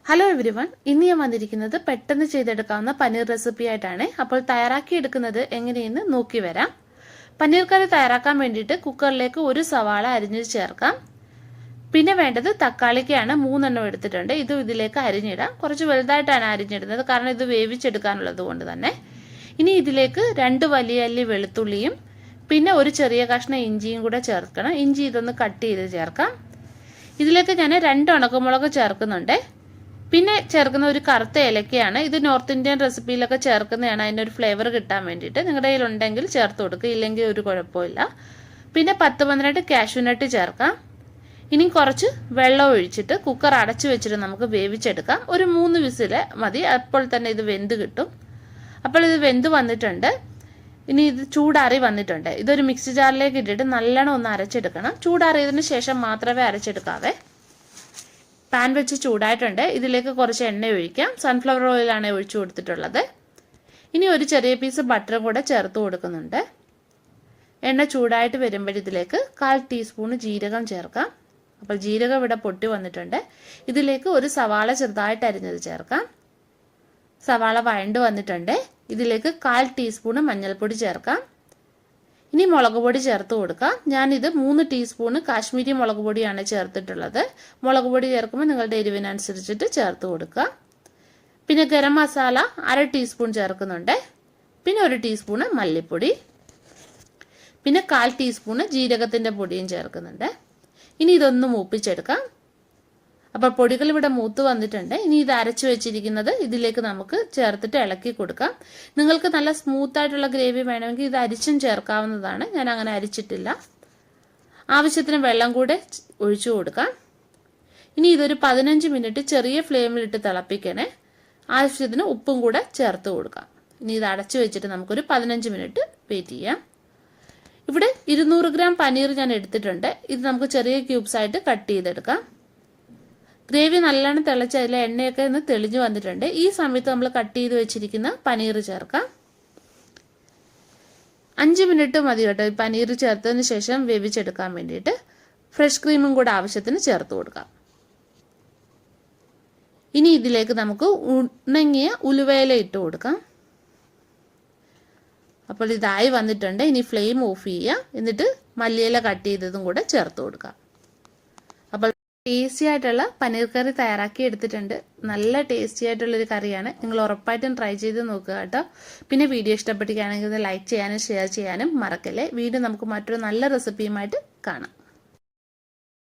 Hello everyone, ഇന്ന് ഞാൻ വന്നിരിക്കുന്നത് പെട്ടെന്ന് ചെയ്തെടുക്കാവുന്ന പനീർ റെസിപ്പി ആയിട്ടാണ്. അപ്പോൾ തയ്യാറാക്കിയെടുക്കുന്നത് എങ്ങനെയെന്ന് നോക്കി വരാം. പനീർ കറി തയ്യാറാക്കാൻ വേണ്ടിയിട്ട് കുക്കറിലേക്ക് ഒരു സവാള അരിഞ്ഞ് ചേർക്കാം. പിന്നെ വേണ്ടത് തക്കാളിക്കാണ്, 3 എണ്ണം എടുത്തിട്ടുണ്ട്. ഇത് ഇതിലേക്ക് അരിഞ്ഞിടാം. കുറച്ച് വലുതായിട്ടാണ് അരിഞ്ഞിടുന്നത്, കാരണം ഇത് വേവിച്ചെടുക്കാനുള്ളത് കൊണ്ട് തന്നെ. ഇനി ഇതിലേക്ക് 2 വലിയ അല്ലി വെളുത്തുള്ളിയും പിന്നെ ഒരു ചെറിയ കഷ്ണം ഇഞ്ചിയും കൂടെ ചേർക്കണം. ഇഞ്ചി ഇതൊന്ന് കട്ട് ചെയ്ത് ചേർക്കാം. ഇതിലേക്ക് ഞാൻ 2 ഉണക്കമുളക് ചേർക്കുന്നുണ്ട്. പിന്നെ ചേർക്കുന്ന ഒരു കറുത്ത ഏലക്കയാണ്. ഇത് നോർത്ത് ഇന്ത്യൻ റെസിപ്പിയിലൊക്കെ ചേർക്കുന്നതാണ്, അതിനൊരു ഫ്ലേവർ കിട്ടാൻ വേണ്ടിയിട്ട്. നിങ്ങളുടെ കയ്യിൽ ഉണ്ടെങ്കിൽ ചേർത്ത് കൊടുക്കുക, ഇല്ലെങ്കിൽ ഒരു കുഴപ്പമില്ല. പിന്നെ 10-12 കാഷ്യൂനട്ട് ചേർക്കാം. ഇനി കുറച്ച് വെള്ളം ഒഴിച്ചിട്ട് കുക്കർ അടച്ചു വെച്ചിട്ട് നമുക്ക് വേവിച്ചെടുക്കാം. ഒരു 3 വിസിൽ മതി, അപ്പോൾ തന്നെ ഇത് വെന്ത് കിട്ടും. അപ്പോൾ ഇത് വെന്ത് വന്നിട്ടുണ്ട്. ഇനി ഇത് ചൂടാറി വന്നിട്ടുണ്ട്. ഇതൊരു മിക്സി ജാറിലേക്ക് ഇട്ടിട്ട് നല്ലോണം ഒന്ന് അരച്ചെടുക്കണം. ചൂടാറിയതിന് ശേഷം മാത്രമേ അരച്ചെടുക്കാവേ. പാൻ വെച്ച് ചൂടായിട്ടുണ്ട്. ഇതിലേക്ക് കുറച്ച് എണ്ണ ഒഴിക്കാം. സൺഫ്ലവർ ഓയിലാണ് ഒഴിച്ചു കൊടുത്തിട്ടുള്ളത്. ഇനി ഒരു ചെറിയ പീസ് ബട്ടറും കൂടെ ചേർത്ത് കൊടുക്കുന്നുണ്ട്. എണ്ണ ചൂടായിട്ട് വരുമ്പോൾ ഇതിലേക്ക് 1/4 ടീസ്പൂൺ ജീരകം ചേർക്കാം. അപ്പോൾ ജീരകം ഇവിടെ പൊട്ടി വന്നിട്ടുണ്ട്. ഇതിലേക്ക് ഒരു സവാള ചെറുതായിട്ട് അരിഞ്ഞത് ചേർക്കാം. സവാള വഴണ്ട് വന്നിട്ടുണ്ട്. ഇതിലേക്ക് 1/4 ടീസ്പൂൺ മഞ്ഞൾപ്പൊടി ചേർക്കാം. ഇനി മുളക് പൊടി ചേർത്ത് കൊടുക്കാം. ഞാനിത് 3 ടീസ്പൂൺ കാശ്മീരി മുളക് പൊടിയാണ് ചേർത്തിട്ടുള്ളത്. മുളക് പൊടി ചേർക്കുമ്പോൾ നിങ്ങളുടെ എരിവിനനുസരിച്ചിട്ട് ചേർത്ത് കൊടുക്കുക. പിന്നെ ഗരം മസാല 1/2 ടീസ്പൂൺ ചേർക്കുന്നുണ്ട്. പിന്നെ 1 ടീസ്പൂൺ മല്ലിപ്പൊടി, പിന്നെ 1/4 ടീസ്പൂൺ ജീരകത്തിൻ്റെ പൊടിയും ചേർക്കുന്നുണ്ട്. ഇനി ഇതൊന്ന് മൂപ്പിച്ചെടുക്കാം. അപ്പോൾ പൊടികൾ ഇവിടെ മൂത്ത് വന്നിട്ടുണ്ട്. ഇനി ഇത് അരച്ചു വെച്ചിരിക്കുന്നത് ഇതിലേക്ക് നമുക്ക് ചേർത്തിട്ട് ഇളക്കി കൊടുക്കാം. നിങ്ങൾക്ക് നല്ല സ്മൂത്ത് ആയിട്ടുള്ള ഗ്രേവി വേണമെങ്കിൽ ഇത് അരിച്ചും ചേർക്കാവുന്നതാണ്. ഞാൻ അങ്ങനെ അരിച്ചിട്ടില്ല. ആവശ്യത്തിന് വെള്ളം കൂടെ ഒഴിച്ചു കൊടുക്കാം. ഇനി ഇതൊരു 15 മിനിറ്റ് ചെറിയ ഫ്ലെയിമിലിട്ട് തിളപ്പിക്കണേ. ആവശ്യത്തിന് ഉപ്പും കൂടെ ചേർത്ത് കൊടുക്കാം. ഇനി ഇത് അടച്ചു വെച്ചിട്ട് നമുക്കൊരു 15 മിനിറ്റ് വെയിറ്റ് ചെയ്യാം. ഇവിടെ 200 ഗ്രാം പനീർ ഞാൻ എടുത്തിട്ടുണ്ട്. ഇത് നമുക്ക് ചെറിയ ക്യൂബ്സ് ആയിട്ട് കട്ട് ചെയ്തെടുക്കാം. ഗ്രേവി നല്ലോണം തിളച്ച് അതിലെ എണ്ണയൊക്കെ ഒന്ന് തെളിഞ്ഞു വന്നിട്ടുണ്ട്. ഈ സമയത്ത് നമ്മൾ കട്ട് ചെയ്ത് വെച്ചിരിക്കുന്ന പനീർ ചേർക്കാം. 5 മിനിറ്റ് മതി കേട്ടോ ഈ പനീർ ചേർത്തതിന് ശേഷം വേവിച്ചെടുക്കാൻ വേണ്ടിയിട്ട്. ഫ്രഷ് ക്രീമും കൂടെ ആവശ്യത്തിന് ചേർത്ത് കൊടുക്കാം. ഇനി ഇതിലേക്ക് നമുക്ക് ഉണങ്ങിയ ഉലുവയില ഇട്ട് കൊടുക്കാം. അപ്പോൾ ഇതായി വന്നിട്ടുണ്ട്. ഇനി ഫ്ലെയിം ഓഫ് ചെയ്യുക. എന്നിട്ട് മല്ലിയില കട്ട് ചെയ്തതും കൂടെ ചേർത്ത് കൊടുക്കാം. അപ്പോൾ ടേസ്റ്റി ആയിട്ടുള്ള പനീർ കറി തയ്യാറാക്കി എടുത്തിട്ടുണ്ട്. നല്ല ടേസ്റ്റി ആയിട്ടുള്ളൊരു കറിയാണ്. നിങ്ങൾ ഉറപ്പായിട്ടും ട്രൈ ചെയ്ത് നോക്കുക കേട്ടോ. പിന്നെ വീഡിയോ ഇഷ്ടപ്പെട്ടിരിക്കുകയാണെങ്കിൽ ലൈക്ക് ചെയ്യാനും ഷെയർ ചെയ്യാനും മറക്കല്ലേ. വീണ്ടും നമുക്ക് മറ്റൊരു നല്ല റെസിപ്പിയുമായിട്ട് കാണാം.